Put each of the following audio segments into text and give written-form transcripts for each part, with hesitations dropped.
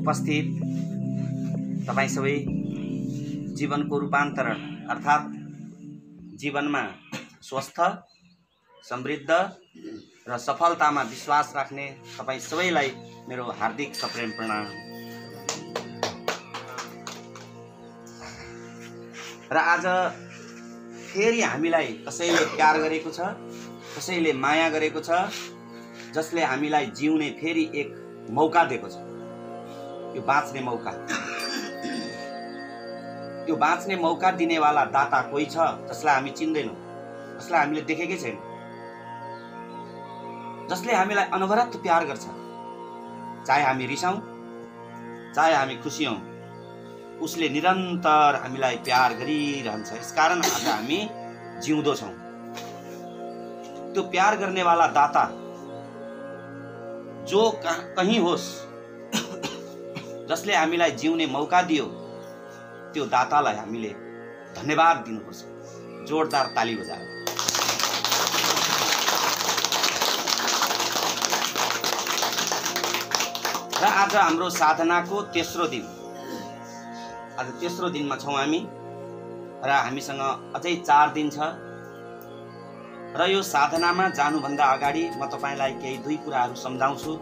उपस्थित तपाईं सबै जीवनको रूपान्तरण अर्थात् जीवनमा स्वस्थ, समृद्ध र सफलतामा विश्वास राख्ने तपाईं सबैलाई मेरो हार्दिक सप्रेम प्रणाम। र आज फेरि हामीलाई कसैले प्यार गरेको छ, कसैले माया गरेको छ, जसले हामीलाई जिउने फेरि एक मौका दिएको छ। यो बाँच्ने मौका, यो बाँच्ने मौका दिनेवाला दाता कोही छ जसलाई हामी चिन्दैनौँ, जसलाई हामीले देखेकै छैन, जसले हामीलाई अनवरत प्यार गर्छ। चाहे हामी रिसाउँ, चाहे हामी खुसी हौँ, उसले निरन्तर हामीलाई प्यार गरिरहन्छ। यसकारण आज हामी जिउँदो छौँ। त्यो प्यार गर्नेवाला दाता जो कहीँ होस्, जसले हामीलाई जिउने मौका दियो, त्यो दातालाई हामीले धन्यवाद दिनुपर्छ। जोरदार ताली बजाएर। र आज हाम्रो साधनाको तेस्रो दिन, आज तेस्रो दिनमा छौँ हामी र हामीसँग अझै 4 दिन छ। र यो साधनामा जानुभन्दा अगाडि म तपाईलाई केही 2 कुराहरू सम्झाउँछु।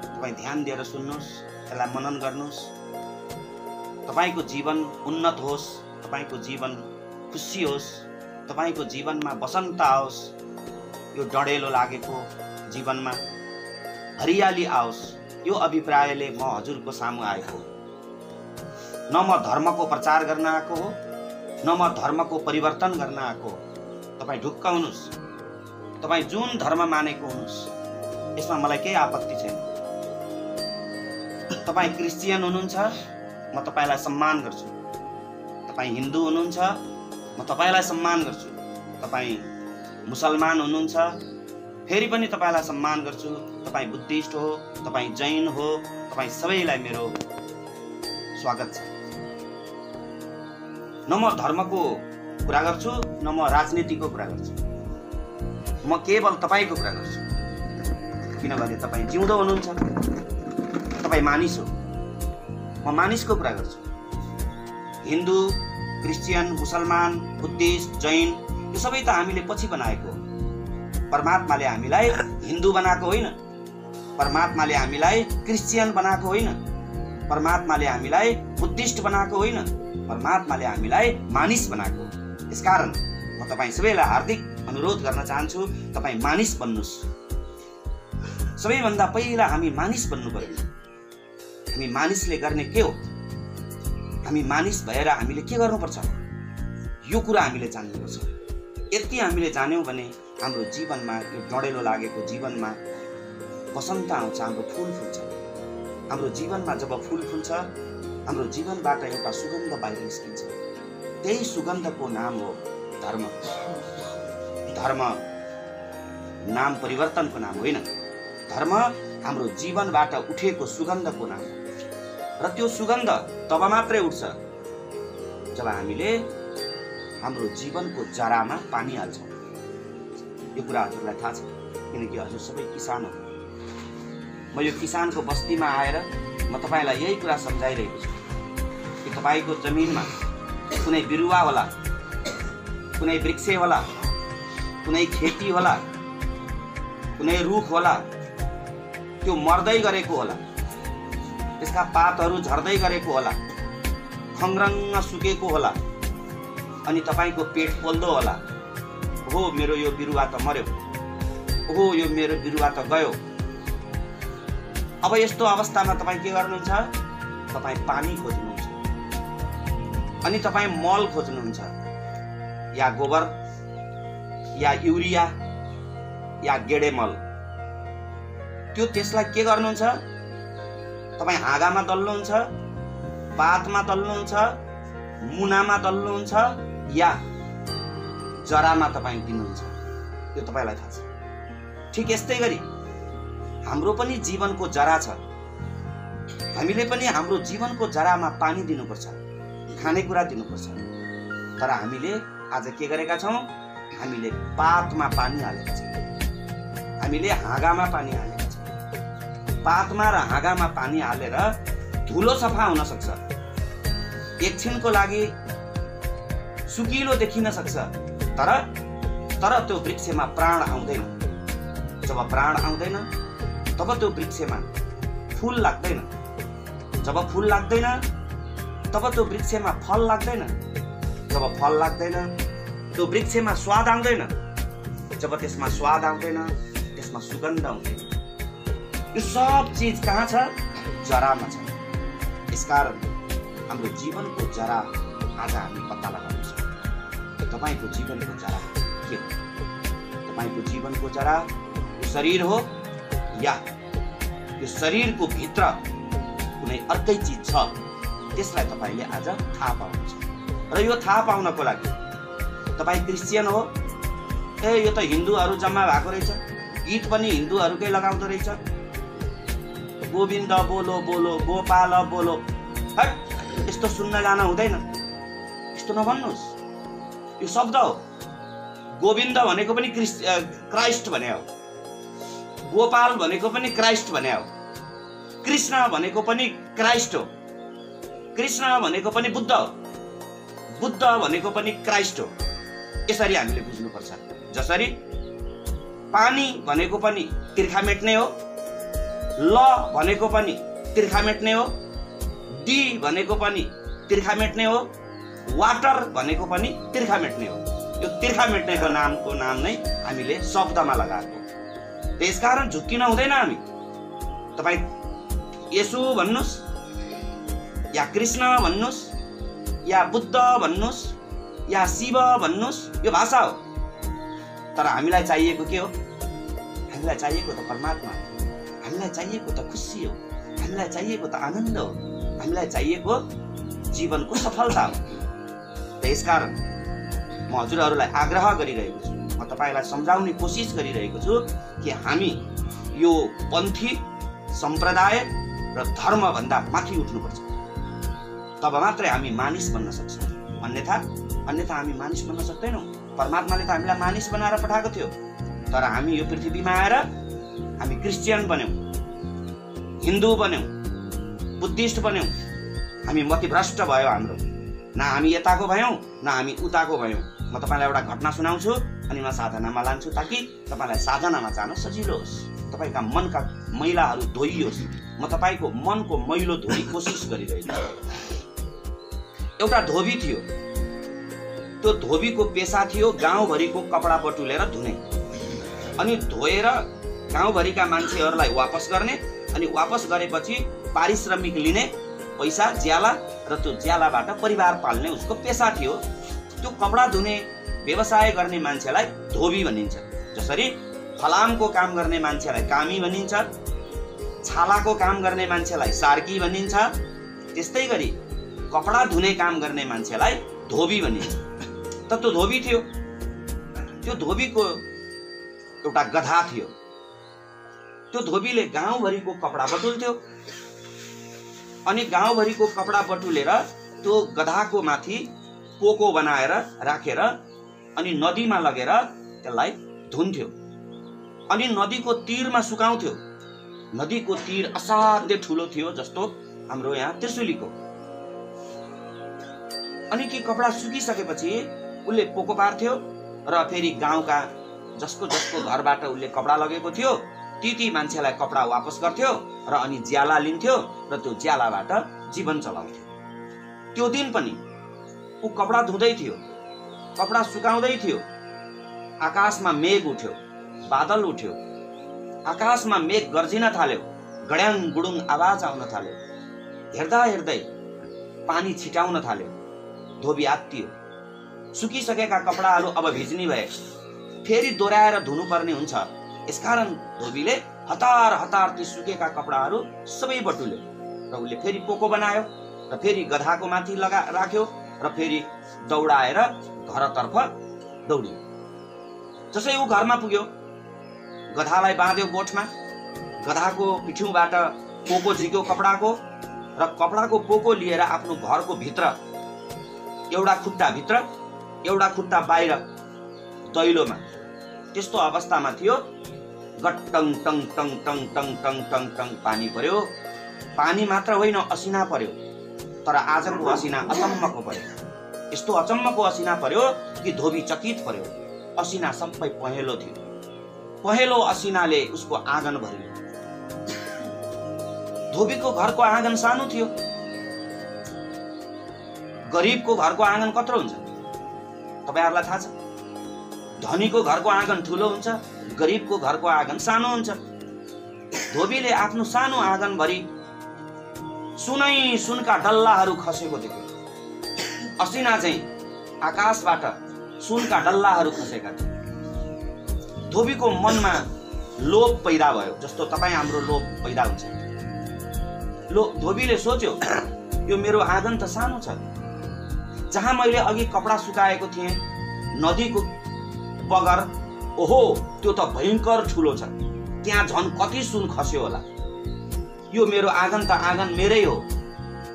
तपाईँ ध्यान दिएर सुन्नुहोस्, यसलाई मनन गर्नुहोस्। तपाईको जीवन उन्नत होस्, तपाईको जीवन खुसी होस्, तपाईको जीवनमा बसन्त आओस्, यो डढेलो लागेको जीवनमा हरियाली आओस्। यो अभिप्रायले म हजुरको सामु आएको हो। न म धर्मको प्रचार गर्न आएको हो, न म धर्मको परिवर्तन गर्न आएको हो। तपाईँ ढुक्क हुनुहोस्, तपाईँ जुन धर्म मानेको हुनुहोस्, यसमा मलाई केही आपत्ति छैन। तपाईँ क्रिस्चियन हुनुहुन्छ, म तपाईलाई सम्मान गर्छु। तपाईँ हिन्दू हुनुहुन्छ, म तपाईलाई सम्मान गर्छु। तपाईँ मुसलमान हुनुहुन्छ, फेरि पनि तपाईलाई सम्मान गर्छु। तपाईँ बुद्धिस्ट हो, तपाईँ जैन हो, तपाईँ सबैलाई मेरो स्वागत छ। न म धर्मको कुरा गर्छु, न म राजनीतिको कुरा गर्छु। म केवल तपाईको कुरा गर्छु, किनभने तपाईँ जिउँदो हुनुहुन्छ, तपाईँ मानिस हो। म मानिसको कुरा गर्छु। हिन्दू, क्रिस्चियन, मुसलमान, बुद्धिस्ट, जैन, यो सबै त हामीले पछि बनाएको हो। परमात्माले हामीलाई हिन्दू बनाएको होइन, परमात्माले हामीलाई क्रिस्चियन बनाएको होइन, परमात्माले हामीलाई बुद्धिस्ट बनाएको होइन, परमात्माले हामीलाई मानिस बनाएको। यसकारण म तपाईँ सबैलाई हार्दिक अनुरोध गर्न चाहन्छु, तपाईँ मानिस बन्नुहोस्। सबैभन्दा पहिला हामी मानिस बन्नु पर्यो। हामी मानिसले गर्ने के हो, हामी मानिस भएर हामीले के गर्नुपर्छ, यो कुरा हामीले जान्नुपर्छ। यति हामीले जान्यौँ भने हाम्रो जीवनमा, यो डढेलो लागेको जीवनमा बसन्त आउँछ, हाम्रो फुल फुल्छ। हाम्रो जीवनमा जब फुल फुल्छ, हाम्रो जीवनबाट एउटा सुगन्ध बाहिर निस्किन्छ। त्यही सुगन्धको नाम हो धर्म। धर्म नाम परिवर्तनको नाम होइन, धर्म हाम्रो जीवनबाट उठेको सुगन्धको नाम हो। र त्यो सुगन्ध तब मात्रै उठ्छ जब हामीले हाम्रो जीवनको जरामा पानी हाल्छौँ। यो कुरा हजुरलाई थाहा छ, किनकि हजुर सबै किसान हो। म यो किसानको बस्तीमा आएर म तपाईलाई यही कुरा सम्झाइरहेको छु कि तपाईको जमिनमा कुनै बिरुवा होला, कुनै वृक्ष होला, कुनै खेती होला, कुनै रुख होला, त्यो मर्दै गरेको होला, त्यसका पातहरू झर्दै गरेको होला, खङ्ग्रङ्ग सुकेको होला, अनि तपाईको पेट पोल्दो होला। ओहो, मेरो यो बिरुवा त मर्यो, ओहो, यो मेरो बिरुवा त गयो। अब यस्तो अवस्थामा तपाईँ के गर्नुहुन्छ, तपाईँ पानी खोज्नुहुन्छ, अनि तपाईँ मल खोज्नुहुन्छ, या गोबर, या युरिया, या गेडे मल। त्यो त्यसलाई के गर्नुहुन्छ, तपाईँ हाँगामा दल्नुहुन्छ, पातमा दल्नुहुन्छ, मुनामा दल्नुहुन्छ, या जरामा तपाईँ दिनुहुन्छ। यो तपाईलाई थाहा छ। ठिक यस्तै गरी हाम्रो पनि जीवनको जरा छ। हामीले पनि हाम्रो जीवनको जरामा पानी दिनुपर्छ, खानेकुरा दिनुपर्छ। तर हामीले आज के गरेका छौँ, हामीले पातमा पानी हालेका छौँ, हामीले हाँगामा पानी हालेका छौँ। पातमा र हाँगामा पानी हालेर धुलो सफा हुन सक्छ, एकछिनको लागि सुकिलो देखिन सक्छ, तर त्यो वृक्षमा प्राण आउँदैन। जब प्राण आउँदैन तब त्यो वृक्षमा फूल लाग्दैन, जब फूल लाग्दैन तब त्यो वृक्षमा फल लाग्दैन, जब फल लाग्दैन त्यो वृक्षमा स्वाद आउँदैन, जब त्यसमा स्वाद आउँदैन त्यसमा सुगन्ध आउँदैन। यो सब चीज कहाँ छ? जरामा छ। यसकारण हाम्रो जीवनको जरा आज हामी पत्ता लगाउन सक्छौँ। तपाईको जीवनको जरा के हो? तपाईको जीवनको जरा यो शरीर हो या यो शरीरको भित्र कुनै अर्कै चीज छ? त्यसलाई तपाईले आज थाहा पाउनुहुन्छ। र यो थाहा पाउनको लागि तपाई क्रिस्चियन हो, यो त हिन्दूहरू जम्मा भएको रहेछ, गीत पनि हिन्दूहरूकै लगाउँदो रहेछ, गोविन्द बोलो बोलो गोपाल बोलो, हट, यस्तो सुन्न जान हुँदैन। यस्तो नभन्नुहोस्, यो शब्द हो। गोविन्द भनेको पनि क्राइस्ट भने हो, गोपाल भनेको पनि क्राइस्ट भने हो, कृष्ण भनेको पनि क्राइस्ट हो, कृष्ण भनेको पनि बुद्ध हो, बुद्ध भनेको पनि क्राइस्ट हो। यसरी हामीले बुझ्नुपर्छ। जसरी पानी भनेको पनि तिर्खा मेट्ने हो, ल भनेको पनि तिर्खा मेट्ने हो, डी भनेको पनि तिर्खा मेट्ने हो, वाटर भनेको पनि तिर्खा मेट्ने हो। यो तिर्खा मेट्नेको नामको नाम नै हामीले शब्दमा लगाएको। त्यसकारण झुक्किन हुँदैन। हामी तपाई येशू भन्नुस् या कृष्ण भन्नुस् या बुद्ध भन्नुस् या शिव भन्नुस्, यो भाषा हो। तर हामीलाई चाहिएको के हो? हामीलाई चाहिएको त परमात्मा हो, हामीलाई चाहिएको त खुसी हो, हामीलाई चाहिएको त आनन्द हो, हामीलाई चाहिएको जीवनको सफलता हो। त्यसकारण म हजुरहरूलाई आग्रह गरिरहेको छु, म तपाईलाई सम्झाउने कोसिस गरिरहेको छु कि हामी यो पन्थी सम्प्रदाय र धर्म भन्दा माथि उठ्नुपर्छ। तब मात्रै हामी मानिस बन्न सक्छौँ। अन्यथा हामी मानिस बन्न सक्दैनौँ। परमात्माले त हामीलाई मानिस बनाएर पठाएको थियो, तर हामी यो पृथ्वीमा आएर हामी क्रिस्चियन बन्यौँ, हिन्दू बन्यौँ, बुद्धिस्ट बन्यौँ। हामी मतिभ्रष्ट भयो हाम्रो। न हामी यताको भयौँ न हामी उताको भयौँ। म तपाईँलाई एउटा घटना सुनाउँछु अनि म साधनामा लान्छु ताकि तपाईँलाई साधनामा जान सजिलो होस्, तपाईँका मनका मैलाहरू धोइयोस्। म तपाईँको मनको मैलो धोइ कोसिस गरिरहेको छु। एउटा धोबी थियो। त्यो धोबीको पेसा थियो गाउँभरिको कपडा बटुलेर धुने, अनि धोएर गाउँभरिका मान्छेहरूलाई वापस गर्ने, अनि वापस गरेपछि पारिश्रमिक लिने, पैसा ज्याला, र त्यो ज्यालाबाट परिवार पाल्ने उसको पेसा थियो। त्यो कपडा धुने व्यवसाय गर्ने मान्छेलाई धोबी भनिन्छ। जसरी फलामको काम गर्ने मान्छेलाई कामी भनिन्छ, छालाको काम गर्ने मान्छेलाई सार्की भनिन्छ, त्यस्तै गरी कपडा धुने काम गर्ने मान्छेलाई धोबी भनिन्छ। त त्यो धोबी थियो। त्यो धोबीको एउटा गधा थियो। त्यो धोबीले गाउँभरिको कपडा बटुल्थ्यो, अनि गाउँभरिको कपडा बटुलेर त्यो गधाको माथि पोको बनाएर राखेर अनि नदीमा लगेर त्यसलाई धुन्थ्यो, अनि नदीको तीरमा सुकाउँथ्यो। नदीको तीर असाध्यै ठुलो थियो, जस्तो हाम्रो यहाँ त्रिशुलीको। अनि ती कपडा सुकिसकेपछि उसले पोको पार्थ्यो र फेरि गाउँका जसको घरबाट उसले कपडा लगेको थियो ती मान्छेलाई कपडा वापस गर्थ्यो र अनि ज्याला लिन्थ्यो र त्यो ज्यालाबाट जीवन चलाउँथ्यो। त्यो दिन पनि ऊ कपडा धुँदै थियो, कपडा सुकाउँदै थियो। आकाशमा मेघ उठ्यो, बादल उठ्यो, आकाशमा मेघ गर्जिन थाल्यो, गड्याङ गुडुङ आवाज आउन थाल्यो। हेर्दा हेर्दै पानी छिटाउन थाल्यो। धोबी आत्तियो। सुकिसकेका कपडाहरू अब भिज्नी भए, फेरि दोहोऱ्याएर धुनुपर्ने हुन्छ। यसकारण धोबीले हतार हतार ती सुकेका कपडाहरू सबै बटुल्यो र उसले फेरि पोको बनायो र फेरि गधाको माथि राख्यो र फेरि दौडाएर घरतर्फ दौडियो। जसै ऊ घरमा पुग्यो, गधालाई बाँध्यो गोठमा, गधाको पिठ्यौबाट पोको झिक्यो कपडाको, र कपडाको पोको लिएर आफ्नो घरको भित्र, एउटा खुट्टा भित्र एउटा खुट्टा बाहिर दैलोमा, त्यस्तो अवस्थामा थियो। गट्टङ टङ टङ टङ टङ टङ टङ टङ पानी पर्यो। पानी मात्र होइन, असिना पर्यो। तर आजको असिना अचम्मको पर्यो। यस्तो अचम्मको असिना पर्यो कि धोबी चकित पर्यो। असिना सबै पहेँलो थियो। पहेँलो असिनाले उसको आँगन भरियो। धोबीको घरको आँगन सानो थियो। गरिबको घरको आँगन कत्रो हुन्छ तपाईहरुलाई थाहा छ? धनीको घरको आँगन ठुलो हुन्छ, गरिबको घरको आँगन सानो हुन्छ। धोबीले आफ्नो सानो आँगन भरि सुनै सुनका डल्लाहरू खसेको देख्यो। असिना चाहिँ आकाशबाट सुनका डल्लाहरू खसेका थिए। धोबीको मनमा लोभ पैदा भयो, जस्तो तपाईँ हाम्रो लोभ पैदा हुन्छ। धोबीले सोच्यो, यो मेरो आँगन त सानो छ। जहाँ मैले अघि कपडा सुकाएको थिएँ, नदीको बगर, ओहो त्यो त भयंकर ठुलो छ। त्यहाँ झन् कति सुन खस्यो होला। यो मेरो आँगन त आँगन मेरै हो,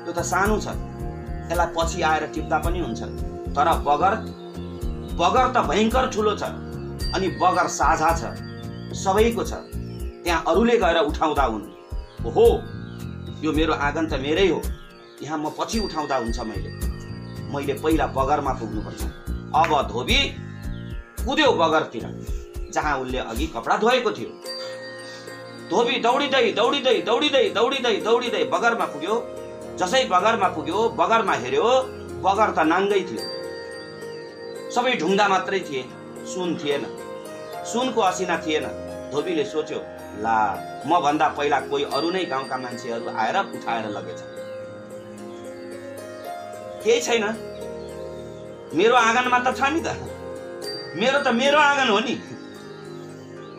त्यो त सानो छ। त्यसलाई पछि आएर टिप्दा पनि हुन्छ। तर बगर त भयंकर ठुलो छ। अनि बगर साझा छ, सबैको छ। त्यहाँ अरूले गएर उठाउँदा हुन्। ओहो यो मेरो आँगन त मेरै हो, यहाँ म पछि उठाउँदा हुन्छ। मैले पहिला बगरमा पुग्नुपर्छ। अब धोबी कुद्यो बगरतिर, जहाँ उनले अघि कपडा धोएको थियो। धोबी दौडिँदै दौडिँदै दौडिँदै दौडिँदै दौडिँदै बगरमा पुग्यो। जसै बगरमा पुग्यो, बगरमा हेर्यो, बगर त नाङ्गै थियो। सबै ढुङ्गा मात्रै थिए, सुन थिएन, सुनको असिना थिएन। धोबीले सोच्यो, ला म भन्दा पहिला कोही अरू नै गाउँका मान्छेहरू आएर उठाएर लगेछ। केही छैन, मेरो आँगनमा त छ नि त, मेरो आँगन हो नि।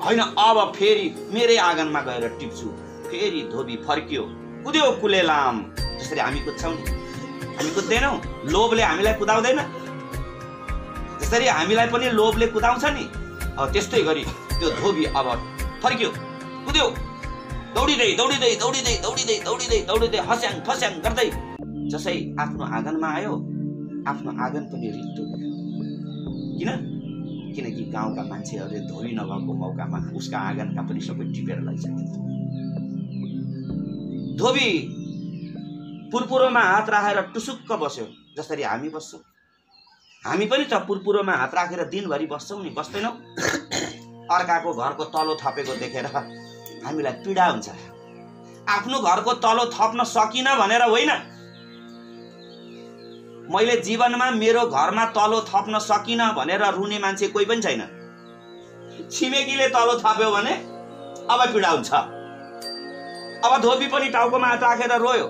होइन, अब फेरि मेरै आँगनमा गएर टिप्छु। फेरि धोबी फर्कियो, कुद्यो कुलेलाम। जसरी हामी कुद्छौँ नि, हामी कुद्दैनौँ, लोभले हामीलाई कुदाउँदैन। जसरी हामीलाई पनि लोभले कुदाउँछ नि, त्यस्तै गरी त्यो धोबी अब फर्कियो, कुद्यो, दौडिँदै दौडिँदै दौडिँदै दौडिँदै दौडिँदै दौडिँदै हस्याङ फस्याङ गर्दै जसै आफ्नो आँगनमा आयो, आफ्नो आँगन पनि रित्तो भयो। किनकि गाउँका मान्छेहरूले धोबी नभएको मौकामा उसका आँगनका पनि सबै टिपेर लैसके। धोबी पुरपुरोमा हात राखेर टुसुक्क बस्यो, जसरी हामी बस्छौँ। हामी पनि त पुरपुरोमा हात राखेर दिनभरि बस्छौँ नि, बस्दैनौँ? अर्काको घरको तलो थपेको देखेर हामीलाई पीडा हुन्छ। आफ्नो घरको तलो थप्न सकिन भनेर होइन, मैले जीवनमा मेरो घरमा तलो थप्न सकिन भनेर रुने मान्छे कोही पनि छैन। छिमेकीले तलो थप्यो भने अब पीडा हुन्छ। अब धोबी पनि टाउकोमा हात राखेर रोयो,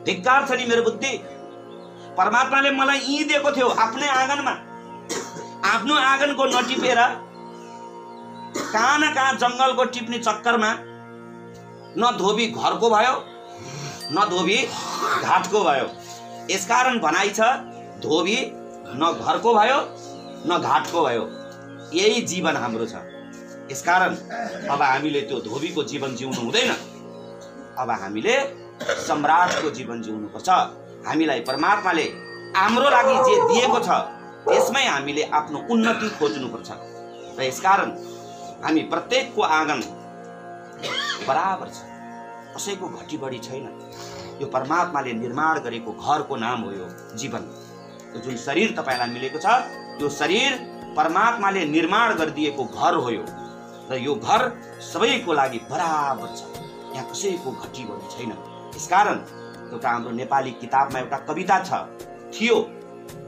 धिक्कार छ नि मेरो बुद्धि। परमात्माले मलाई यी दिएको थियो आफ्नै आँगनमा, आफ्नो आँगनको नटिपेर कहाँ न कहाँ जङ्गलको टिप्ने चक्करमा न धोबी घरको भयो, न धोबी घाटको भयो। यसकारण भनाइ छ, धोबी न घरको भयो न घाटको भयो। यही जीवन हाम्रो छ। यसकारण अब हामीले त्यो धोबीको जीवन जिउनु हुँदैन। अब हामीले सम्राटको जीवन जिउनुपर्छ। हामीलाई परमात्माले हाम्रो लागि जे दिएको छ त्यसमै हामीले आफ्नो उन्नति खोज्नुपर्छ। र यसकारण हामी प्रत्येकको आँगन बराबर छ, कसैको घटी बढी छैन। यो परमात्माले निर्माण गरेको घरको नाम हो यो जीवन। यो जुन शरीर तपाईलाई मिलेको छ, यो शरीर परमात्माले निर्माण गरिदिएको घर हो यो। र यो घर सबैको लागि बराबर छ, यहाँ कसैको घटी बढी छैन। यसकारण एउटा हाम्रो नेपाली किताबमा एउटा कविता थियो,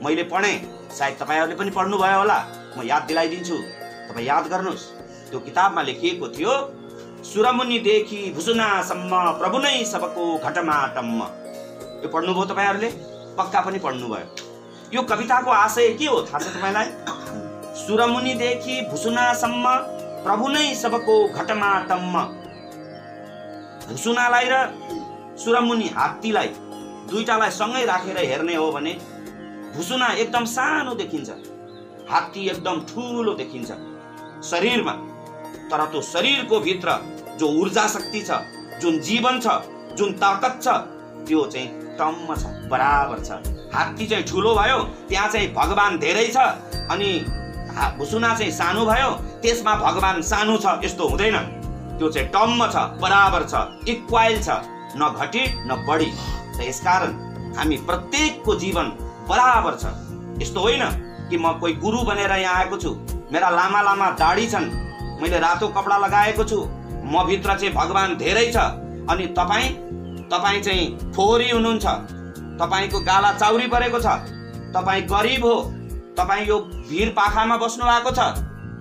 मैले पढेँ, सायद तपाईहरुले पनि पढ्नु भयो होला। म याद दिलाइदिन्छु, तपाई याद गर्नुस्। त्यो किताबमा लेखिएको थियो, सुरमुनिदेखि भुसुनासम्म प्रभु नै सबको घटमाटम्म। यो पढ्नुभयो तपाईहरुले? पक्का पनि पढ्नुभयो। यो कविताको आशय के हो थाहा छ तपाईलाई? सुरमुनिदेखि भुसुनासम्म प्रभु नै सबको घटमाटम्म। भुसुनालाई र सुरमुनि हात्तीलाई दुईटालाई सँगै राखेर हेर्ने हो भने भुसुना एकदम सानो देखिन्छ, हात्ती एकदम ठुलो देखिन्छ शरीरमा। तर त्यो शरीरको भित्र जो ऊर्जा शक्ति छ, जुन जीवन छ, जुन ताकत छ, त्यो चाहिँ टम्म छ, बराबर छ। हात्ती चाहिँ ठुलो भयो, त्यहाँ चाहिँ भगवान धेरै छ, अनि भुसुना चाहिँ सानो भयो, त्यसमा भगवान सानो छ, यस्तो हुँदैन। त्यो चाहिँ टम्म छ, बराबर छ, इक्वाइल छ, न घटी न बढी। र यसकारण हामी प्रत्येकको जीवन बराबर छ। यस्तो होइन कि म कोही गुरु बनेर यहाँ आएको छु, मेरा लामा लामा दाढी छन्, मैले रातो कपडा लगाएको छु, म भित्र चाहिँ भगवान धेरै छ, अनि तपाईँ चाहिँ फोहोरी हुनुहुन्छ, तपाईँको गाला चाउरी परेको छ, तपाईँ गरिब हो, तपाईँ यो भिर पाखामा बस्नु भएको छ,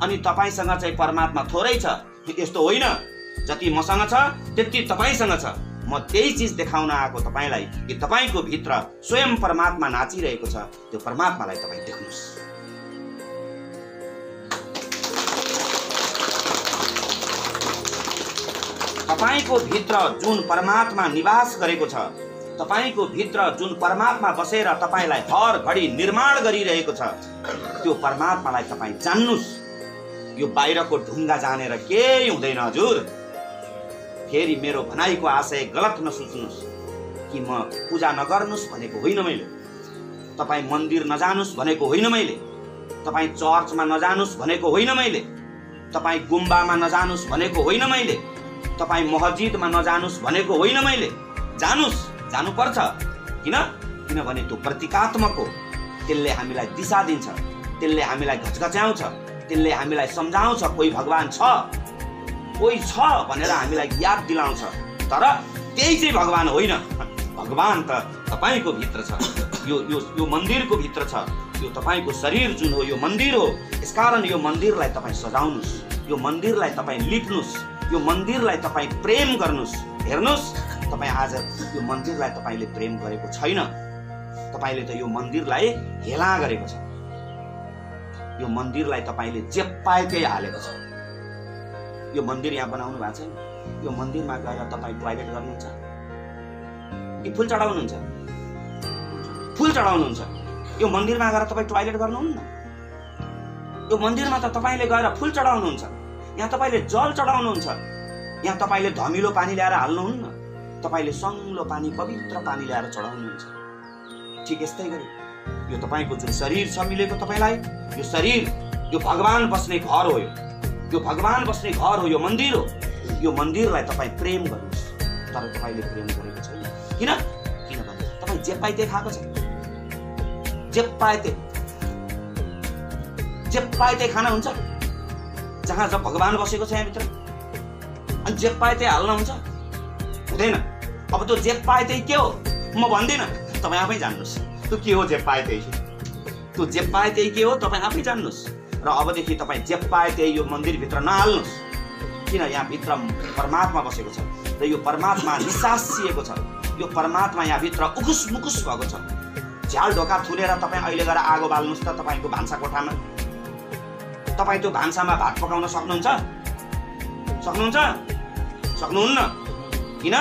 अनि तपाईँसँग चाहिँ परमात्मा थोरै छ। यस्तो होइन, जति मसँग छ त्यति तपाईँसँग छ। म त्यही चीज देखाउन आएको तपाईँलाई कि तपाईँको भित्र स्वयं परमात्मा नाचिरहेको छ। त्यो परमात्मालाई तपाईँ देख्नुहोस्। तपाईँको भित्र जुन परमात्मा निवास गरेको छ, तपाईँको भित्र जुन परमात्मा बसेर तपाईँलाई हर घडी निर्माण गरिरहेको छ, त्यो परमात्मालाई तपाईँ जान्नुस्। यो बाहिरको ढुङ्गा जानेर केही हुँदैन हजुर। फेरि मेरो भनाइको आशय गलत नसोच्नुहोस् कि म पूजा नगर्नुहोस् भनेको होइन मैले, तपाईँ मन्दिर नजानुस् भनेको होइन मैले, तपाईँ चर्चमा नजानुस् भनेको होइन मैले, तपाईँ गुम्बामा नजानुस् भनेको होइन मैले, तपाईँ मस्जिदमा नजानुस् भनेको होइन मैले। जानुस्, जानुपर्छ। किनभने त्यो प्रतीकात्मक हो। त्यसले हामीलाई दिशा दिन्छ, त्यसले हामीलाई घचघच्याउँछ, त्यसले हामीलाई सम्झाउँछ कोही भगवान छ, कोही छ भनेर हामीलाई याद दिलाउँछ। तर त्यही चाहिँ भगवान होइन। भगवान त तपाईँको भित्र छ, यो मन्दिरको भित्र छ। यो तपाईँको शरीर जुन हो यो मन्दिर हो। यसकारण यो मन्दिरलाई तपाईँ सजाउनुहोस्, यो मन्दिरलाई तपाईँ लिप्नुहोस्, यो मन्दिरलाई तपाईँ प्रेम गर्नुहोस्। हेर्नुहोस्, तपाईँ आज यो मन्दिरलाई तपाईँले प्रेम गरेको छैन, तपाईँले त यो मन्दिरलाई हेला गरेको छ। यो मन्दिरलाई तपाईँले जे पाए त्यही हालेको छ। यो मन्दिर यहाँ बनाउनु भएको छैन, यो मन्दिरमा गएर तपाईँ टोयलेट गर्नुहुन्छ कि फुल चढाउनुहुन्छ? फुल चढाउनुहुन्छ। यो मन्दिरमा गएर तपाईँ टोयलेट गर्नुहुन्न। यो मन्दिरमा त तपाईँले गएर फुल चढाउनुहुन्छ, यहाँ तपाईँले जल चढाउनुहुन्छ, यहाँ तपाईँले धमिलो पानी ल्याएर हाल्नुहुन्न, तपाईँले सङ्लो पानी पवित्र पानी ल्याएर चढाउनुहुन्छ। ठिक यस्तै गरी यो तपाईँको जुन शरीर छ मिलेको तपाईँलाई, यो शरीर यो भगवान बस्ने घर हो, यो भगवान बस्ने घर हो, यो मन्दिर हो। यो मन्दिरलाई तपाईँ प्रेम गर्नुहोस्। तर तपाईँले प्रेम गरेको छैन। किनभने तपाईँ जे पाए त्यही खाएको छ, जे पाए त्यही खाना हुन्छ। जहाँ जब भगवान बसेको छ यहाँभित्र, अनि जे पाए त्यही हाल्न हुन्छ? हुँदैन। अब त्यो जे पाए त्यही के हो म भन्दिनँ, तपाईँ आफै जान्नुहोस् त्यो के हो। जे पाए त्यही, त्यो जे पाए त्यही के हो तपाईँ आफै जान्नुहोस्। र अबदेखि तपाईँ जे पाए त्यही यो मन्दिरभित्र नहाल्नुहोस्। किन? यहाँभित्र परमात्मा बसेको छ र यो परमात्मा निसासिएको छ। यो परमात्मा यहाँभित्र उकुस मुकुस भएको छ। झ्याल ढोका थुनेर तपाईँ अहिले गएर आगो बाल्नुहोस् त तपाईँको भान्सा कोठामा। तपाईँ त्यो भान्सामा भात पकाउन सक्नुहुन्छ? सक्नुहुन्छ? सक्नुहुन्न। किन?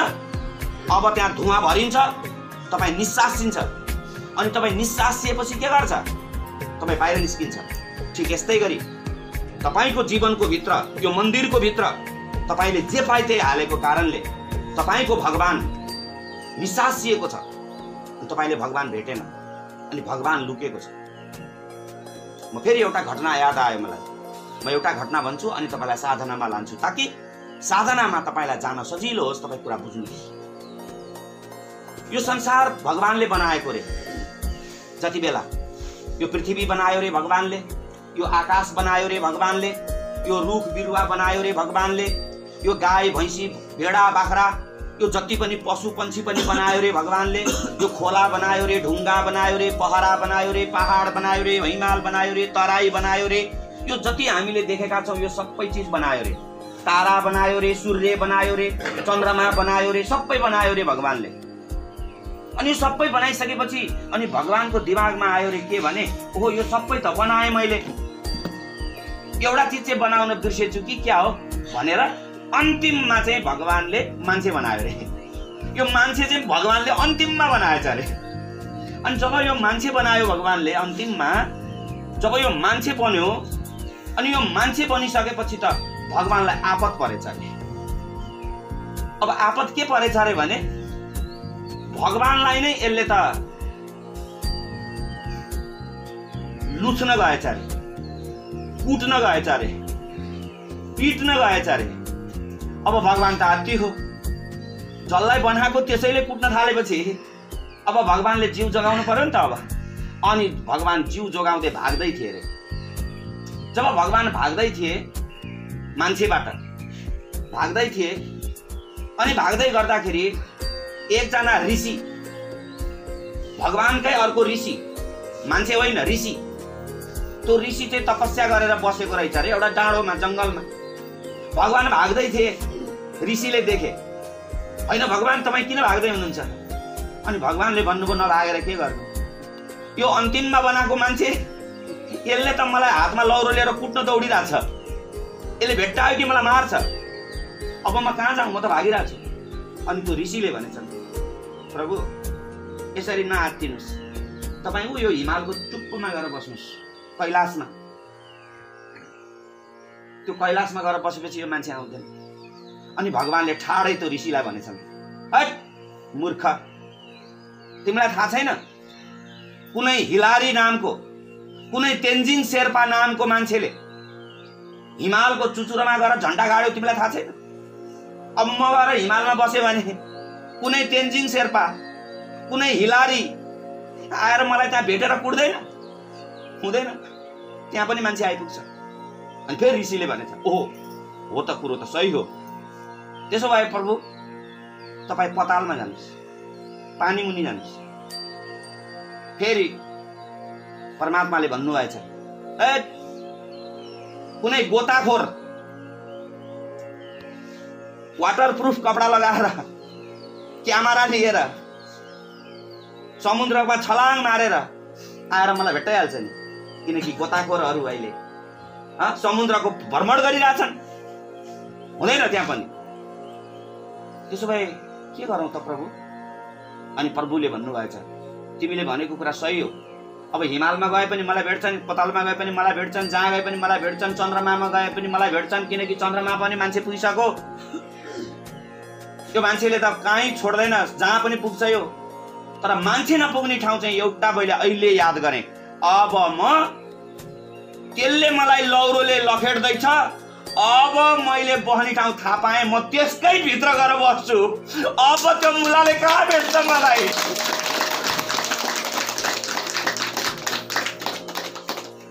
अब त्यहाँ धुवा भरिन्छ, तपाईँ निसासिन्छ, अनि तपाईँ निसासिएपछि के गर्छ? तपाईँ बाहिर निस्किन्छ। ठिक यस्तै गरी तपाईँको जीवनको भित्र, यो मन्दिरको भित्र तपाईँले जे पाए त्यही हालेको कारणले तपाईँको भगवान निसासिएको छ। तपाईँले भगवान भेटेन, अनि भगवान लुकेको छ। म फेरि एउटा घटना याद आयो मलाई। म एउटा घटना भन्छु अनि तपाईँलाई साधनामा लान्छु, ताकि साधनामा तपाईँलाई जान सजिलो होस्, तपाईँ कुरा बुझ्नुहोस्। यो संसार भगवानले बनाएको रे। जति बेला यो पृथ्वी बनायो रे भगवानले, यो आकाश बनायो रे भगवानले, यो रुख बिरुवा बनायो रे भगवानले, यो गाई भैँसी भेडा बाख्रा यो जति पनि पशु पंक्षी पनि बनायो रे भगवानले, यो खोला बनायो रे, ढुङ्गा बनायो रे, पहरा बनायो रे, पहाड बनायो रे, हिमाल बनायो रे, तराई बनायो रे, यो जति हामीले देखेका छौं यो सबै चीज बनायो रे। तारा बनायो रे, सूर्य बनायो रे, चन्द्रमा बनायो रे, सबै बनायो रे भगवानले। अनि सबै बनाइसकेपछि अनि भगवानको दिमागमा आयो रे के भने, ओहो यो सबै त बनाए मैले, एउटा चीज चाहिँ बनाउन बिर्सेछु कि क्या हो भनेर अन्तिममा चाहिँ भगवानले मान्छे बनायो रे। यो मान्छे चाहिँ भगवानले अन्तिममा बनाएछ रे। अनि जब यो मान्छे बनायो भगवानले अन्तिममा, जब यो मान्छे बन्यो अनि यो मान्छे बनिसकेपछि त भगवानलाई आपत परेछ रे। अब आपत के परेछ रे भने, भगवानलाई नै यसले त लुच्न गएछ रे, कुट्न गएछ रे, पिट्न गएछ रे। अब भगवान त हात्ती हो, जसलाई बनाएको त्यसैले कुट्न थालेपछि अब भगवानले जीव जोगाउनु पर्यो नि त। अब अनि भगवान जीव जोगाउँदै भाग्दै थिए अरे। जब भगवान भाग्दै थिए मान्छेबाट भाग्दै थिए अनि भाग्दै गर्दाखेरि एकजना ऋषि, भगवानकै अर्को ऋषि, मान्छे होइन ऋषि, त्यो ऋषि चाहिँ तपस्या गरेर बसेको रहेछ अरे एउटा डाँडोमा जङ्गलमा। भगवान भाग्दै थिए, ऋषिले देखे, होइन भगवान तपाईँ किन भाग्दै हुनुहुन्छ? अनि भगवानले भन्नुभयो नभागेर के गर्नु, यो अन्तिममा बनाएको मान्छे यसले त मलाई हातमा लौरो लिएर कुट्न दौडिरहेको छ, यसले भेट्टायो कि मलाई मार्छ, अब म कहाँ जाउँ, म त भागिरहेको छु। अनि त्यो ऋषिले भनेछन् प्रभु यसरी नआत्तिनुहोस्, तपाईँ यो हिमालको टुप्पोमा गएर बस्नुहोस्, कैलाशमा। त्यो कैलाशमा गएर बसेपछि यो मान्छे आउँदैन। अनि भगवानले ठाडै त्यो ऋषिलाई भनेछन्, हट मूर्ख, तिमीलाई थाहा छैन कुनै हिलारी नामको, कुनै तेन्जिङ शेर्पा नामको मान्छेले हिमालको चुचुरोमा गएर झन्डा गाड्यो, तिमीलाई थाहा छैन? अब म गएर हिमालमा बस्यो भने कुनै तेन्जिङ शेर्पा, कुनै हिलारी आएर मलाई त्यहाँ भेटेर कुट्दैन? हुँदैन। त्यहाँ पनि मान्छे आइपुग्छ। अनि फेरि ऋषिले भनेछ, ओहो हो त, कुरो त सही हो, त्यसो भए प्रभु तपाईँ पतालमा जानुहोस्, पानी मुनि जानुहोस्। फेरि परमात्माले भन्नुभएछ, ए कुनै गोताखोर वाटरप्रुफ कपडा लगाएर क्यामेरा लिएर समुद्रमा छलाङ मारेर आएर मलाई भेट्टाइहाल्छ नि, किनकि गोताखोरहरू अहिले समुद्रको भ्रमण गरिरहेछन्, हुँदैन त्यहाँ पनि। त्यसो भए के गरौँ त प्रभु? अनि प्रभुले भन्नुभएछ, तिमीले भनेको कुरा सही हो, अब हिमालमा गए पनि मलाई भेट्छन्, पतालमा गए पनि मलाई भेट्छन्, जहाँ गए पनि मलाई भेट्छन्, चन्द्रमामा गए पनि मलाई भेट्छन्, किनकि चन्द्रमा पनि मान्छे पुगिसक्यो। यो मान्छेले त कहीँ छोड्दैन, जहाँ पनि पुग्छ यो। तर मान्छे नपुग्ने ठाउँ चाहिँ एउटा मैले अहिले याद गरेँ, अब म त्यसले मलाई लौरोले लखेट्दैछ, अब मैले बस्ने ठाउँ थाहा पाएँ, म त्यसकै भित्र गएर बस्छु। अब त्यो मुलाले कहाँ भेट्छ मलाई?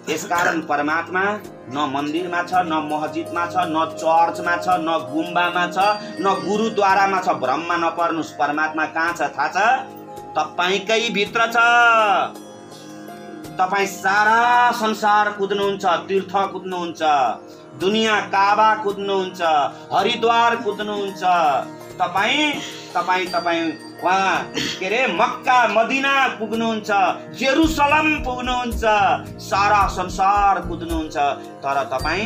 यसकारण परमात्मा न मन्दिरमा छ, न मस्जिदमा छ, न चर्चमा छ, न गुम्बामा छ, न गुरुद्वारामा छ। भ्रममा नपर्नुस्, परमात्मा कहाँ छ थाहा छ? तपाईकै भित्र छ। तपाईँ सारा संसार कुद्नुहुन्छ, तीर्थ कुद्नुहुन्छ, दुनियाँ काबा कुद्नुहुन्छ, हरिद्वार कुद्नुहुन्छ, तपाईँ वहाँ के अरे मक्का मदिना पुग्नुहुन्छ, जेरुसलम पुग्नुहुन्छ, सारा संसार कुद्नुहुन्छ, तर तपाईँ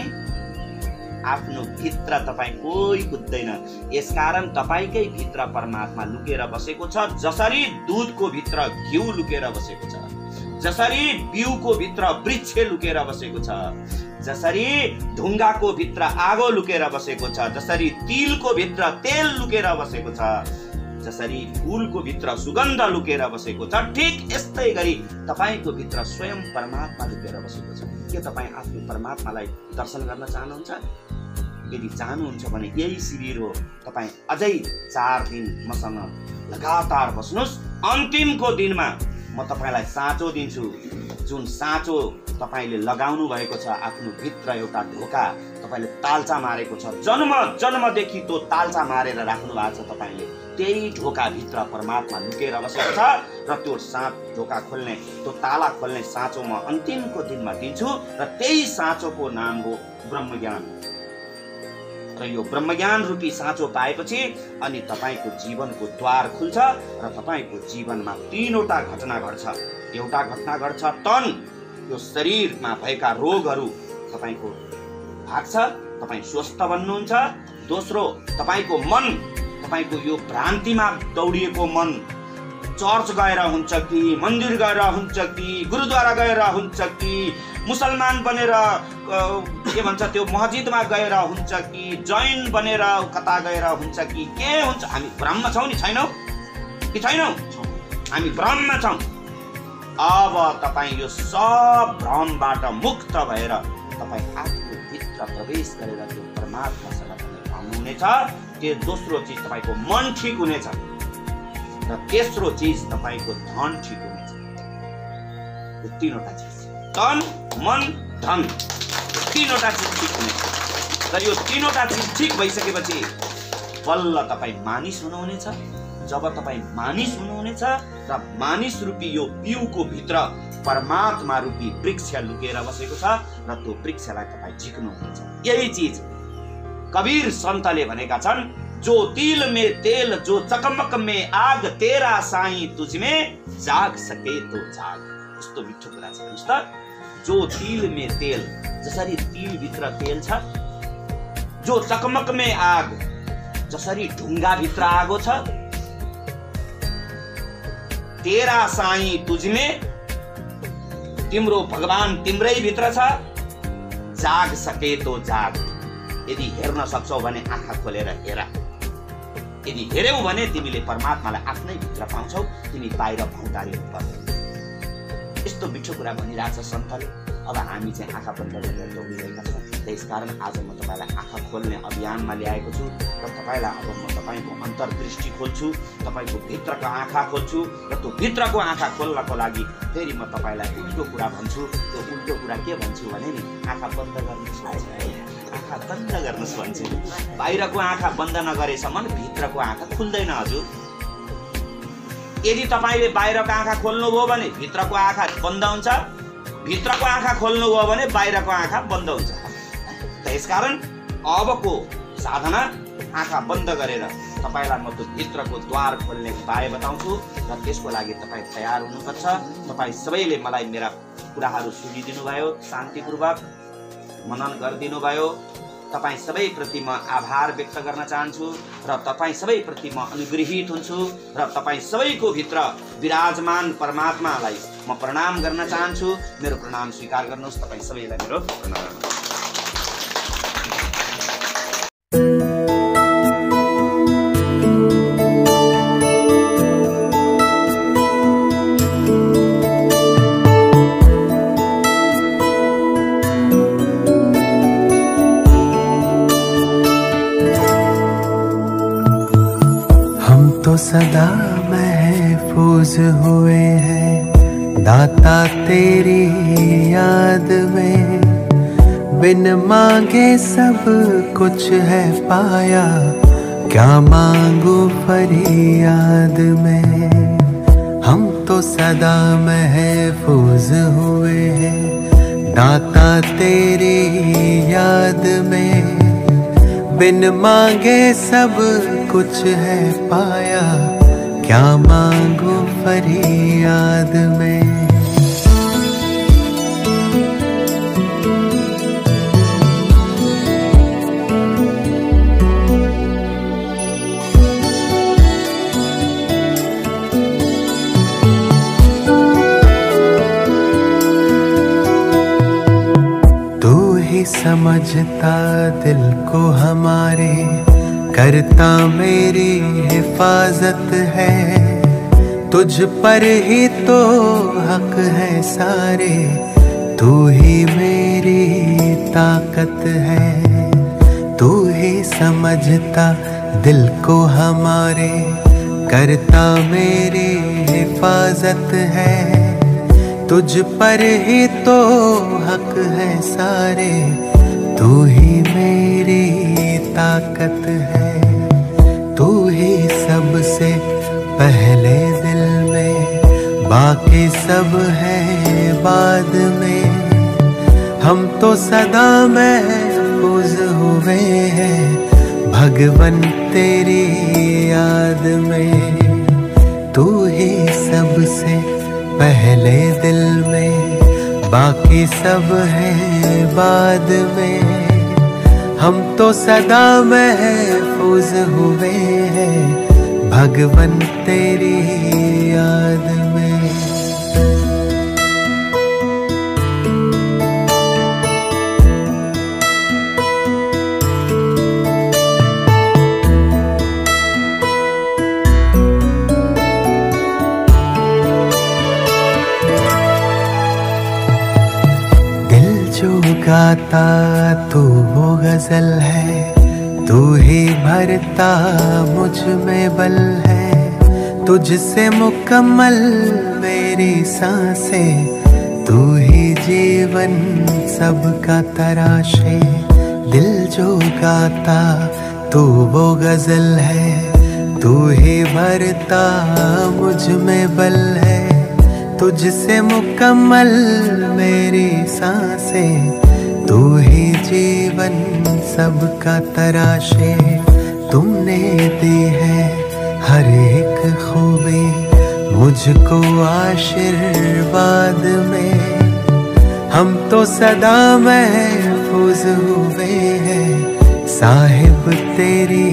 आफ्नो भित्र तपाईँ कोही कुद्दैन। यसकारण तपाईकै भित्र परमात्मा लुकेर बसेको छ। जसरी दूधको भित्र घिउ लुकेर बसेको छ, जसरी बिउको भित्र वृक्ष लुकेर बसेको छ, जसरी ढुङ्गाको भित्र आगो लुकेर बसेको छ, जसरी तिलको भित्र तेल लुकेर बसेको छ, जसरी फूलको भित्र सुगन्ध लुकेर बसेको छ, ठिक यस्तै गरी तपाईको भित्र स्वयं परमात्मा लुकेर बसेको छ। के तपाईँ आफ्नो परमात्मालाई दर्शन गर्न चाहनुहुन्छ? यदि चाहनुहुन्छ भने यही शिविर हो। तपाईँ अझै 4 दिन मसँग लगातार बस्नुहोस्। अन्तिमको दिनमा म तपाईलाई साँचो दिन्छु, जुन साँचो तपाईले लगाउनु भएको छ आफ्नो भित्र एउटा ढोका तपाईले तालचा मारेको छ, जन्म जन्मदेखि त्यो तालचा मारेर राख्नु भएको छ तपाईले। त्यही ढोका भित्र परमात्मा लुकेर बसेको छ र त्यो ढोका खोल्ने, त्यो ताला खोल्ने साँचो म अन्तिमको दिनमा दिन्छु र त्यही साँचोको नाम हो ब्रह्मज्ञान। र यो ब्रह्मज्ञान रूपी साँचो पाएपछि अनि तपाईको जीवनको द्वार खुल्छ र तपाईको जीवनमा 3वटा घटना घट्छ। एउटा घटना घट्छ, तन यो शरीरमा भएका रोगहरू तपाईको भाग्छ, तपाईँ स्वस्थ बन्नुहुन्छ। दोस्रो, तपाईको मन, तपाईको यो भ्रान्तिमा दौडिएको मन, चर्च गएर हुन्छ कि मन्दिर गएर हुन्छ कि गुरुद्वारा गएर हुन्छ कि मुसलमान बनेर के भन्छ त्यो मस्जिदमा गएर हुन्छ कि जैन बनेर कता गएर हुन्छ कि के हुन्छ, हामी भ्रममा छौँ नि, छैनौँ कि छैनौँ? हामी भ्रममा छौँ। अब तपाईँ यो सब भ्रमबाट मुक्त भएर तपाईँ आफ्नो भित्र प्रवेश गरेर त्यो परमात्मासँग भ्रमनुहुनेछ। दोस्रो चिज तपाईको मन ठीक हुनेछ र तेस्रो चिज तपाईको धन ठीक हुनेछ। यो तीनवटा चिज, तन मन धन, तीनवटा चिज ठीक हुनेछ। र यो तीनवटा चिज ठीक भइसकेपछि बल्ल तपाईँ मानिस हुनुहुनेछ। जब तपाईँ मानिस हुनुहुनेछ र मानिस रूपी यो बिउको भित्र परमात्मा रूपी वृक्ष लुकेर बसेको छ र त्यो वृक्षलाई तपाईँ झिक्नुहुनेछ। यही चिज कबीर सन्तले भनेका छन्, जो तिल में तेल जो चकमक में आग तेरा साईं तुझमें जाग सके तो जाग। यस्तो मिठो कुरा छ हेर्नुस् त। जो तिल में तेल, जसरी तिल भित्र तेल छ, जो चकमक में आग, जसरी ढुङ्गा भित्र आगो छ, तेरा साईं तुझमें, तिम्रो भगवान तिम्रै भित्र छ, जाग सके तो जाग। यदि हेर्न सक्छौ भने आँखा खोलेर हेर। यदि हेर्यौ भने तिमीले परमात्मालाई आफ्नै भित्र पाउँछौ, तिमी बाहिर भौतारिनु पर्दैन। यस्तो मिठो कुरा भनिरहेछ सन्तले। अब हामी चाहिँ आँखा बन्द गरेर दौडिरहेका छौँ। त्यसकारण आज म तपाईँलाई आँखा खोल्ने अभियानमा ल्याएको छु र तपाईँलाई अब म तपाईँको अन्तर्दृष्टि खोल्छु, तपाईँको भित्रको आँखा खोल्छु र त्यो भित्रको आँखा खोल्नको लागि फेरि म तपाईँलाई उल्टो कुरा भन्छु। त्यो उल्टो कुरा के भन्छु भने नि, आँखा बन्द गर्नुहोस्, आँखा बन्द गर्नुहोस् भन्छु। बाहिरको आँखा बन्द नगरेसम्म भित्रको आँखा खुल्दैन हजुर। यदि तपाईँले बाहिरको आँखा खोल्नुभयो भने भित्रको आँखा बन्द हुन्छ, भित्रको आँखा खोल्नुभयो भने बाहिरको आँखा बन्द हुन्छ। त्यसकारण अबको साधना आँखा बन्द गरेर तपाईँलाई म त्यो भित्रको द्वार खोल्ने उपाय बताउँछु र त्यसको लागि तपाईँ तयार हुनुपर्छ। तपाईँ सबैले मलाई मेरा कुराहरू सुनिदिनु भयो, शान्तिपूर्वक मनन गरिदिनु भयो। तपाईँ सबैप्रति म आभार व्यक्त गर्न चाहन्छु र तपाईँ सबैप्रति म अनुग्रहित हुन्छु र तपाईँ सबैको भित्र विराजमान परमात्मालाई म प्रणाम गर्न चाहन्छु। मेरो प्रणाम स्वीकार गर्नुहोस्। तपाईँ सबैलाई मेरो प्रणाम। तो सदा महफूज हुए हैं दाता तेरी याद में, बिन मांगे सब कुछ है पाया, क्या मांगू फरियाद में। हम तो सदा महफूज हुए हैं दाता तेरी याद में, बिन मांगे सब कुछ है पाया, क्या मांगू फरियाद में। तू ही समझता दिल को हमारे, करता मेरी हिफाजत है, तुझ पर ही तो हक है सारे, तू ही मेरी ताकत है। तू ही समझता दिल को हमारे, करता मेरी हिफाजत है, तुझ पर ही तो हक है सारे, तू ही मेरी ताकत है। तू ही सबसे पहले दिल में, बाकी सब है बाद में। हम तो सदा महफूज हुए हैं भगवन तेरी याद में। तू ही सबसे पहले दिल में, बाकी सब है बाद में। हम तो सदा महफूज हुए हैं भगवन तेरी याद में। दिल जो गाता तो वो गजल है, तू ही भरता मुझ में बल है, तुझसे मुकम्मल मेरी सांसें। तू ही जीवन सबका तराशे, दिल जो गाता तू वो गजल है। तू ही भरता मुझ में बल है, तुझसे मुकम्मल मेरी सांसें। तू ही जीवन सबका तराशे, तुमने दी है हर एक खूबी मुझको आशीर्वाद में। हम तो सदा महफूज हुए हैं साहिब तेरी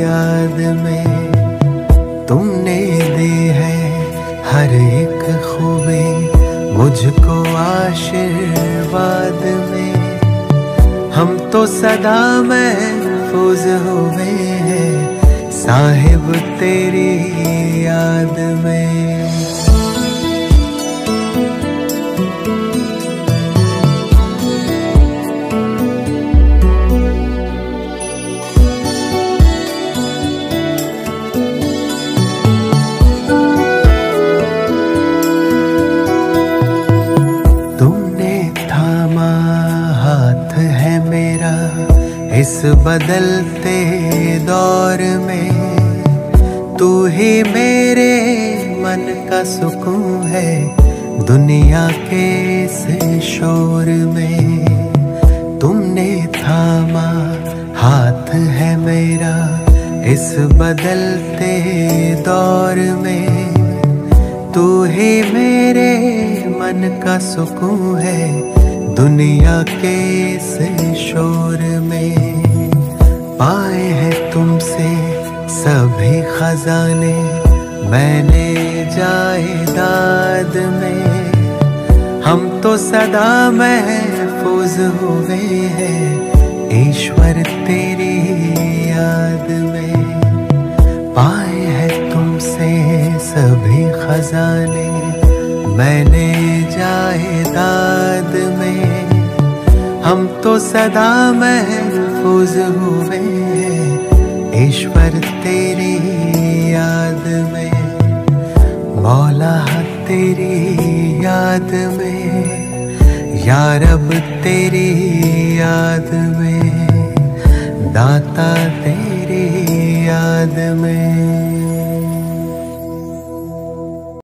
याद में। तुमने दी है हर एक खूबी मुझको आशीर्वाद में। हम तो सदा महफूज हुए हैं साहिब तेरी याद में। इस बदलते दौर में तू ही मेरे मन का सुकून है, दुनिया के इस शोर में। तुमने थामा हाथ है मेरा इस बदलते दौर में। तू ही मेरे मन का सुकून है, दुनिया के इस शोर में। पाए हैं तुमसे सभी खजाने मैंने जायदाद में। हम तो सदा महफूज हुए हैं ईश्वर तेरी याद में। पाए हैं तुमसे सभी खजाने मैंने जायदाद में। हम तो सदा महफूज हुए हैं ईश्वर तेरी याद में। मौला तेरी याद में, या रब तेरी याद में, दाता तेरी याद में।